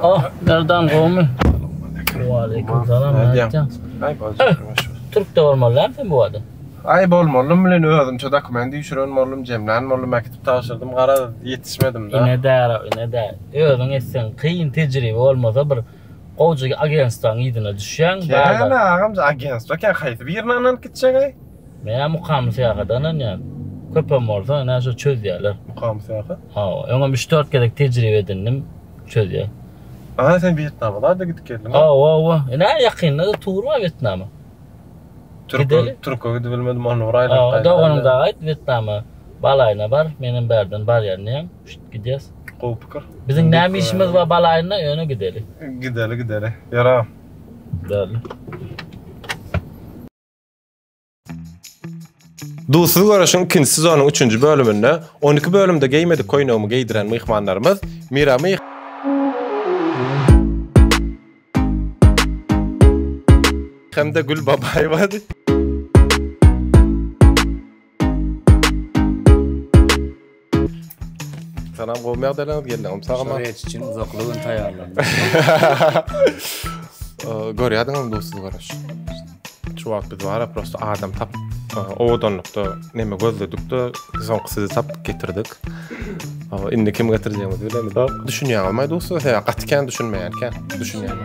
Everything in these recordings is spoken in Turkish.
Oh, nereden kovmu? Aleyküm selam. Ay Türk'te olmalılar mı bu adı? Ay bolmalım bilen özüm şu dokumenti düşürönmolum jemlenmolum mektep taşırdım qara yetişmedim da. Ne der. Özün etsen kıyın tecrübe olmasa bir Qoğucu agenstan yidine düşen. Yani ağam agenstan kan qaytı bir yerden gidecek ay. Men muqam siyaqadan yani. Köpem olsa ne şu çözüyorlar. Muqam siyaqa? Ha, ona 3-4 kere tecrübe edindim çözüyor. Aha sen Vietnam'a da gidip geldin. Ne yakında da tur var Vietnam'a. Türkiye'ye gidip bilmedim onu orayla. Da onun da ait Vietnam'a balayına var. Benim berden bar yerine gideceğiz. Qopukar. Bizim ne işimiz var balayına yöne gidelim. Gidelim. Yara. Böyle. Dostsuz Görüş'ün ikinci sezonun 3. bölümünde 12 bölümde giymedik koynuğumu giydiren mihmanlarımız Mira Mih hem de Gül Babay vardı. Sana kovmaya delanıp geldim. Şöhret için uzaklığın tayarlandı. Görüyordun mu Dostsuz Görüş? Şu vakt biz var prosto adam tap oğdanlıkta neme gözledik de son sizi tap getirdik. Indi kim getireceğimizi bilemedik. Düşünüyor almayı Dostsuz. Hakikaten düşünmeyenken düşünüyor.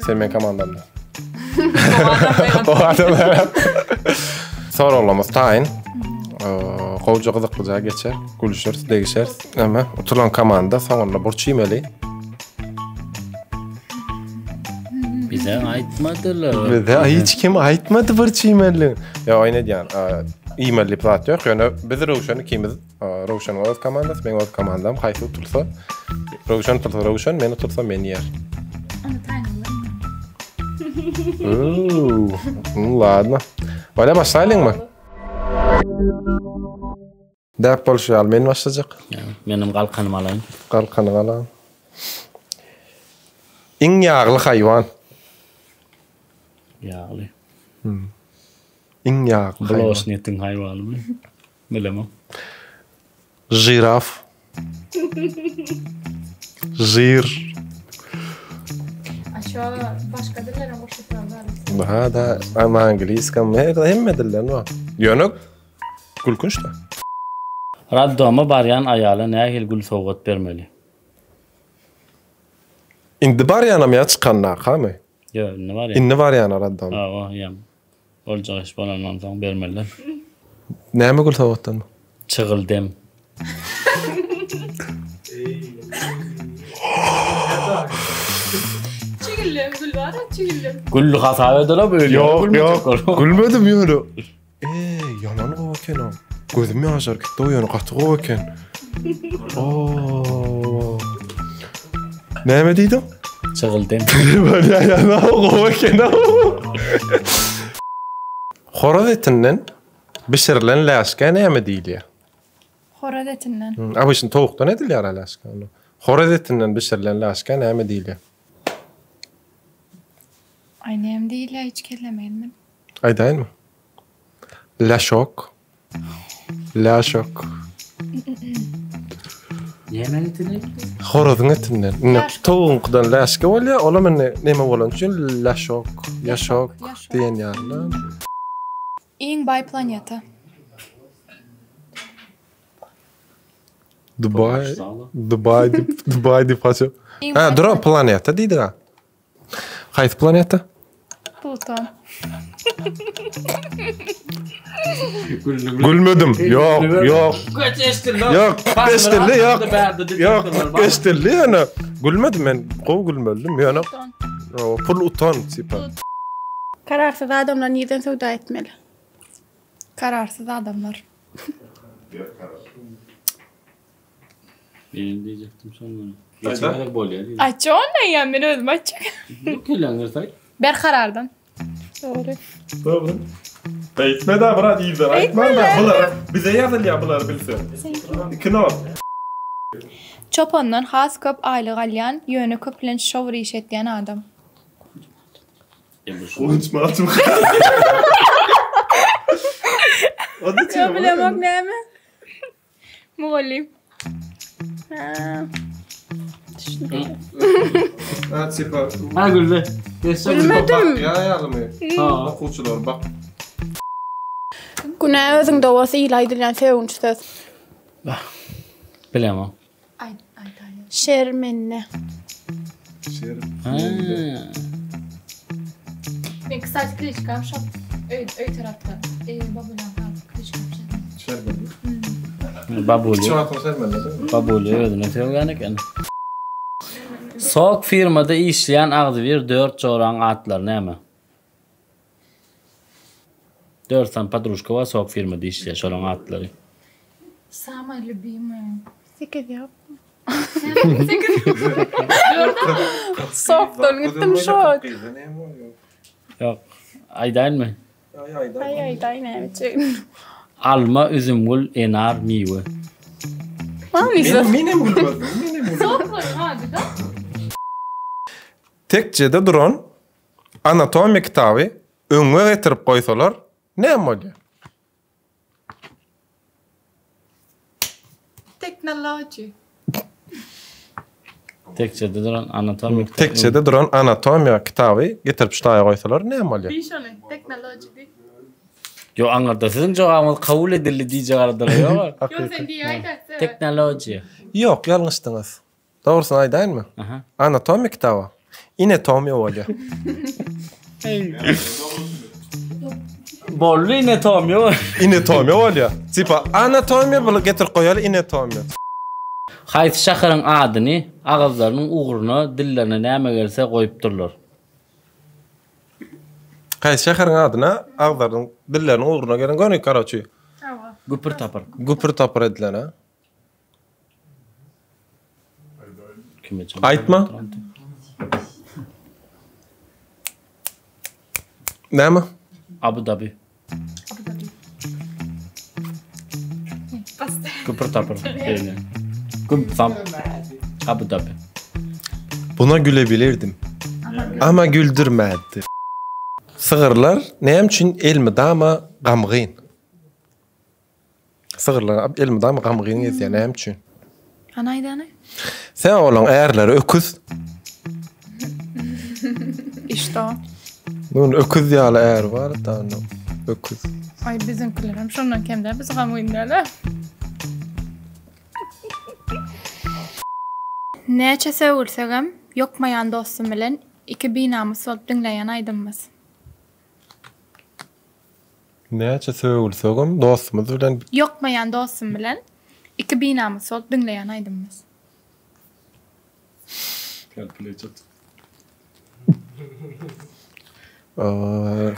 Sen benim komandamda. O adam. Sonra olamaz tayin. Qoğucu qızıqlıca geçer, gülüşürüz, değişeriz. Ama oturan komanda sonra borç yemeli. Bize aytmadılar. Bize hiç kim aytmadı borç yemeli. Ya oyna diyen, yemeli plat yok. Yani biz Rovşan'ı kimiz? Rovşan'ın öz komandası, benim öz komandam. Qaysı otursa, Rovşan otursa Rovşan, ben otursa men yer. Ладно. Valla başlayalım mı? Dep bolşu al, men başlayacak. Benim qalqanım alayım. Qalqanı alayım. İň yağlı hayvan. Yağlı. İň yağlı hayvan. Blosnetin hayvanı mı? Bilemem. Jiraf. Jir. Aşağı başka dillere boşluklar var. Daha da ama İngiliz kam hem diller no. Yönük. Gülkünç da. Raddoma baryan ayalı ne hel gül soğut vermeli. İndi bar yanam ya çıkanna qamı. Yo, ne var ya? İndi var yana raddom. Yam. Olacak iş balandan sonra vermeliler. Näme gül soğutdan? Çıgıldım. Çigillim, gül var ya, çigillim. Gül hasave dola böyle. Yok. Gülmedim yönü. Yaman qovaken o. Gözüm yaşar gitti o yönü qatı qovaken. Näme diýdim? Çıgıldım. Böyle yana qovaken o. Horoz etinden pişirilen läşke näme diýilýär? Horoz etinden. Ama şimdi tavuktan edilýär läşke onu. Horoz etinden pişirilen läşke näme diýilýär? Ay neyim değil ya, hiç kellemeyin. Aydayın mı? Laşok. Yemen etini? Horozun etinden. Tavuğundan läşke bolýar, ola men näme bolan üçin laşok, yaşok diýen ýarlar. Iň bay planeta. Dubai dip aço. Ha, dura planeta diýdi ha. Qaysi planeta? Pluton. Gülmedim. Yok. Geçtirli yani. Gülmedim ben. Qov gülmedim yani. Pluton tipa. Kararsız adamlar neden sevda etmeli? Kararsız adamlar. Ben diyecektim sonra. Geçemedik bol ya. Açı o ne ya? Ben özüm açık. Yok eğlenirsak. Berkarardan. Doğru. Eğitme de bırak iyidir. Eğitme de bunlar. Bize yazılıyor bunlar bilsin. İkino. Çopandan has köp aylık alyan, yönü köplen şovur iş etdiyen adam. Konuşma atım. Ya bilemek ne mi? Muğallim. Ha, tipa. Ha güldü. Bilmedim. Ya yağlımı. Ha. Okulçular bak. Güne özüňde bolsa ilaýdylýan sevginç söz. Bilemem. Ay Şermenne. Ha. Ben kısaca klişkam şap. Öy tarafta. Babulan klişkam şap. Babuli. Çuvatın sermeli. Babuli özüne sevgen eken. Sok firmada işleyen Agdyr 4 joran atlar näme? 4 tane patruşka var sok firmada işleyen joran atları. Самое любимое. Sekiz yap. Soktan gittim şok. Yok. Aydan mı? Ay ne biçim. Alma, üzümgül, enar, miwe. Minim gülböldüm. Soklar hadi da. Tekçede duran anatomiya kitabı öňe getirip koysalar näme bolýar? Teknoloji. Tekçede duran anatomik. Tekçede duran anatomiya kitabı getirip ştaýa koysalar näme bolýar? Bişone teknoloji değil. Yo angarda sizin jogabynız kabul edildi diýje gardylar ýok. Yok sen diye aytarsın. Teknoloji. Ýok, ýalňyşdyňyz. Dogrusyny aýdaýynmy? Aha. Anatomiya kitabı. Anatomiya bolýar. Bolly ne tomyo. Anatomiya bolýar. Tipa anatomiya bilen getirip koýaly anatomiya. Haýsy şaharyň adyny agazlarynyň uğruna dillerine näme gelse goýup durlar. Haýsy şäheriň adyna agzaryň dilleriniň uğruna gelen göňük garaçy. Güpür tapar. Güpür tapar edilen ha. Kime çabuk? Aýtma. Näme? Abu Dhabi. Güpür tapar. Güpür Abu Dhabi. Buna gülebilirdim. Ama güldürmedi. Sığırlar näme üçin elmi dama gamgyn? Sığırlar elmi dama gamgyn ýetýär näme üçin? Anaydany? Sen olan äärleri öküz. İşte o. Bunun öküz ýaly äär bar da onu. Öküz. Ay bizimkilerim şondan kemde biz gamyndalar. Näçe söwürsegem ýokmaýan dostum bilen iki binamyz bolup dinleýän aýdymyz. Näçe söwülsegem dostumuz bilen Ýokmaýan dostum bilen iki binamyz bolup dinleýän aýdymyz.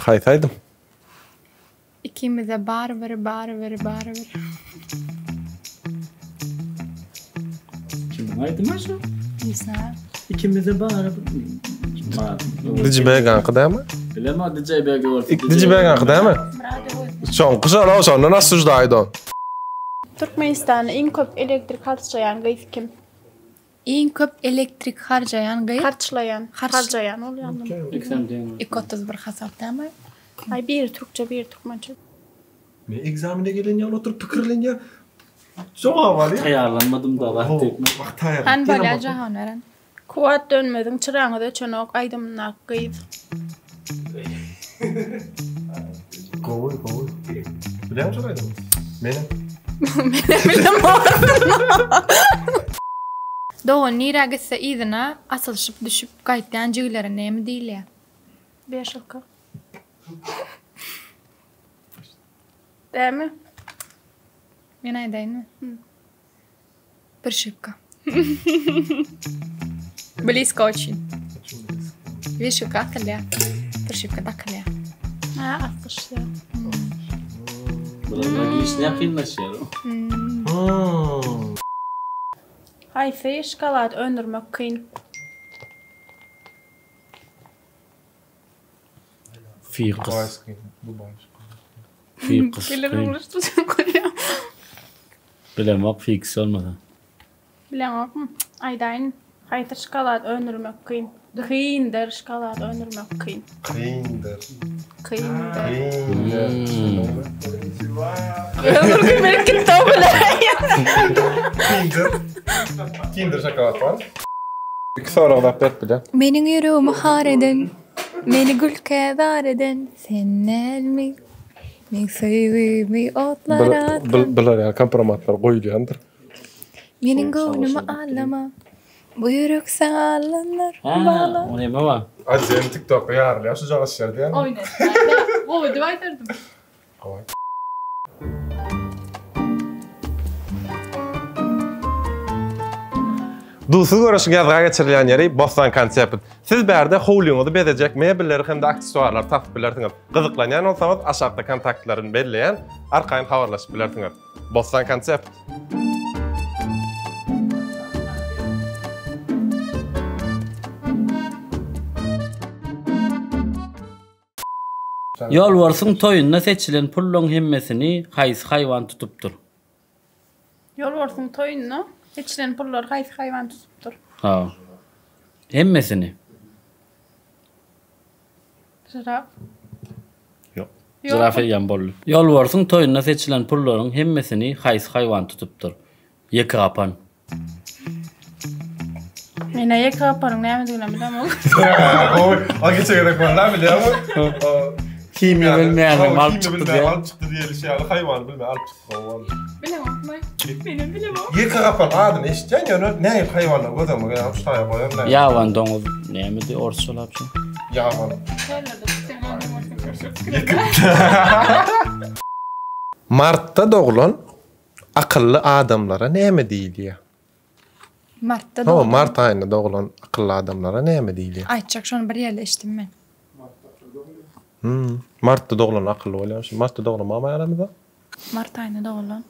haýsaýdym. İkimize bar. Kim aýdym şu? Isna. İkimize bağırıp. Dijibegan qydamy? Bilema DJ gördü. Dijibegan qydamy? Şoň qışara şondan asujdaýdan. Türkmenistan'da en köp elektrik harcayan gaýsy kim? En köp elektrik harcayan gaýy Harcayan ol ýandy. 231 hasapdamy? Ay bir Türkçe bir Türkmençe. Men egzamine gelen ýa oturup pikirlenýär. Jogap aly. Taýarlanmadım da wagty. Han bolýar jahanaren. Kuat dönmedin çıraňyda çönok aýdymnak gaýy. Gowy. Bilen soraýdym. Menem. Doğru nira gitse idina asılşıp düşüp gaýtdan jigleri näme diýilýär? 5 ýylka. Dämi? Men aýdaýynmy? Bir şıpka. Близко очень. Вишика калya. Bir şıpka da kalya. Ha, atlaşýar. Bular işler kıynaşýar. Haýsy şokolad öndürmek kyn. Fiqs. Bilirim ulaştı koyam. Bilemek fiqs olmasa. Bileňokmy? Aýdaýyn. Haýsy şokolad öndürmek kyn. Kyndyr şokolad öndürmek kyn. Kyndyr. Kinder şokolad var. İki soru da bet bile. Menin yüreğimi har eden, meni gülke dar eden, sen elmi, men sevimi otlara atan. Bunlar yani kompromatlar koyuluyandır. Menin gönlümü ağlama, bu yürek sağlanır, Ha, bağla. o neme var? Hadi senin TikTok'a yarın ya, şu canlısı yerdi yani. Oyna. O video aytırdım. Dusuz görüşün yazığa geçirilen yeri Bostan konsept. Siz bärde howlyňyzy bezejek mebelleri hem de aksesuarlar tapyp bilersiňiz. Gyzyklanýan bolsaňyz aşagda kontaktlaryny belleýän arkaýyn habarlaşyp bilersiňiz. Bostan konsept. Ýolbarsyn toýunda seçilen pullun hemmesini haýsy haýwan tutupdyr? Ýolbarsyn toýuny seçilen pullar haýsy haýwan tutupdyr? Ha. Hemmesini. Jiraf. Yok. Zirafe ýan boldy. Ýolbarsyn toýunda seçilen pullaryň hemmesini haýsy haýwan tutupdyr? Ýeki gapan. Mene ýeki gapanyn näme diýilýär bilemem. O geçerek var, ne bileyim? Kimya bilmeýän mal çykdy diýe. Mal çykdy diýeli şey, haýwan bilme, alyp çykdy. Bilemem. Benim bilemem. Ýeki gapan adam eşitýän ýöne näme haýwanlar gözüme gelip şaýa goýan. Ýawan doňuz näme diýip orçulap şu? Ýawan. Şeylerde tutan Martda doğulan akıllı adamlara näme diýilýär? Mart'ta Tamam, doğdum. Mart ayında doğulan akıllı adamlara näme diýilýär? Aytjak şonu bir ýerde eşitdim men. Martda doğulan akıllı bolýar. Martda doğulan mama ýaramyzda? Mart aýynda doğulan.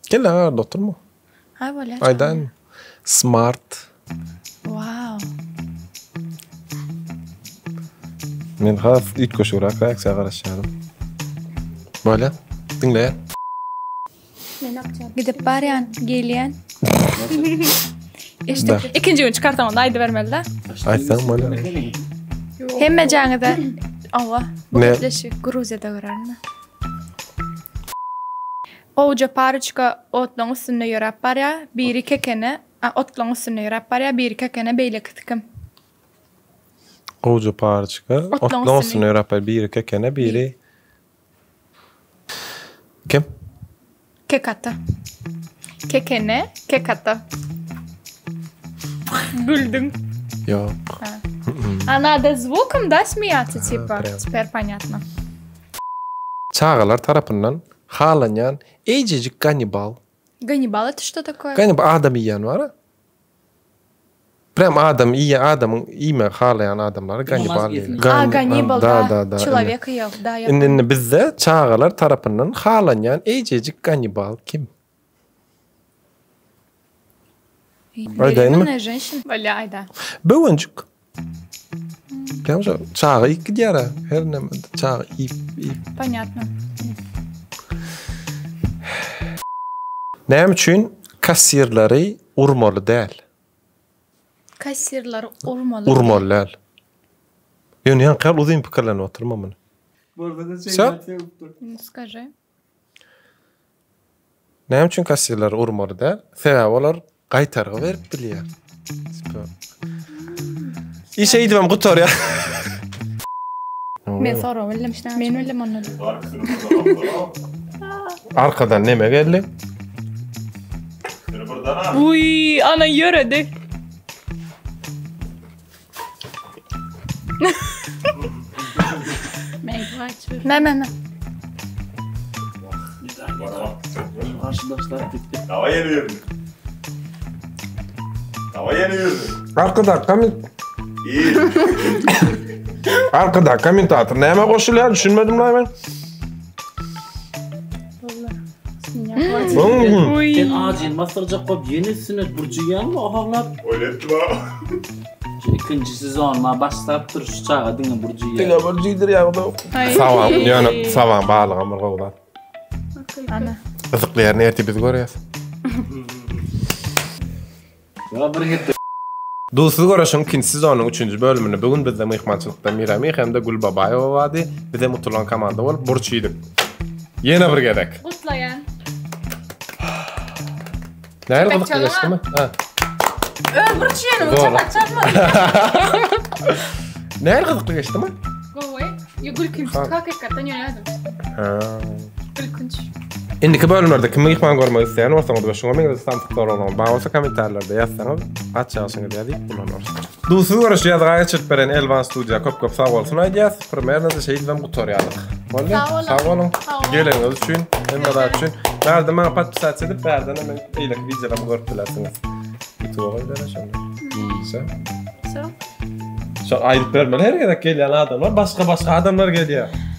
Gel lan, oturma. Ha bolýar. Aydan. Smart. Wow. Men has ilk koşurak reaksiýa garaşýarym. Böyle, dinle. Gidip barýan, gelýän. İşte Da. ikinci gün çıkartamam, aýdy bermeliler. Aytsaň böyle. Hemme jaňyda Allah, bu Ne? gepleşi Gruziýada görärmi? Oğuca parçka otlaň üstünde ýörep barýar, biri kekene, otlaň üstünde ýörep barýar, biri kekene beýlek tikim. Oğuca parçka, otlaň üstüne ýörep biri kekene, biri... Kim? Kekata. Kekene, kekata. Güldüm. Yok. А надо звуком, да, смеяться, типа? прям. Теперь понятно. Çağalar tarapından halanyan ejecik kanibal. Ганнибал, это что такое? Kanibal adam yiyen var ha? Prem adam yiyen adamın yeme halayan adamları kanibal yiyen. Ганнибал, да. Человек ел, да, я помню. Indi bizde çağalar tarapından halanyan ejecik kanibal kim? Беременная женщина. Валя, айда. Böwencik. Biliyor çağı iki diyara. Her ne çağı ip. Понятно. Näme üçin kassirleri urmaly däl? Kassirler urmalı. Urmaly. Ýöne ýa kal uzun pikirlenip oturma muny. Скажи. Näme üçin kassirleri urmaly däl? Sebäbi olar gaýtarga berip bilýär. İşe gidip gutar ya. Men sorum, bilmişler. Men öyle anladım. Arkadan neme geldi? Uy, ana yöredi. Ne. Tava yeni yürüdü. Arkada İyi. Arkada kommentator näme goşulýar düşünmedim lan ben. Sen acil masırcak kop yeni sünnet burcuyan mı oğlap? Oynattı bana. İkinci sezon ma başlap dur şu çağa dinle burcuyan. Dinle burcudur ya bu. Savam, yani savam bağlığım bir qowlar. Ana. Izıqlayan erti biz görýäs. Ya bir gitti. Dusuz görüşün ikinci sezonun 3-nji bölümünde bugün bizde mehmançylykda Mirami hem de Gül Babaýowa bady. Bize mutulan komanda bolup burçydyk. Ýene bir gedek. Utlayan. Näme Köpek gyzyk geçdimi? Ha. Öldürçenim, Doğru. çapak çarpmadı. Näme gyzykly geçdi mi? Goy. Gülkünç. Hakikaten yönedim. Ha. Gülkünç. Indiki bölümlerde kimi ihman görmek isteyen ortaňyzda başyňa meňze santyklary bolan. Bagasa kommentarlarda ýazsaňyz, açýasyňyz diýip bulanýar. Dusy görüş ýazga geçip beren Elvan Studio köp sag bolsun aýdýas. Primernäde şeýle ben gutorýardyk. Boldy. Sag bolun. Geleňiz üçin, hemmäde üçin. Bärde maňa patpysat edip bärden men eýlek videolarmy görüp bilersiňiz. YouTube'a gönderýär. Şu aýryp bermeli her gerek gelýän adamlar, başga adamlar gelýär.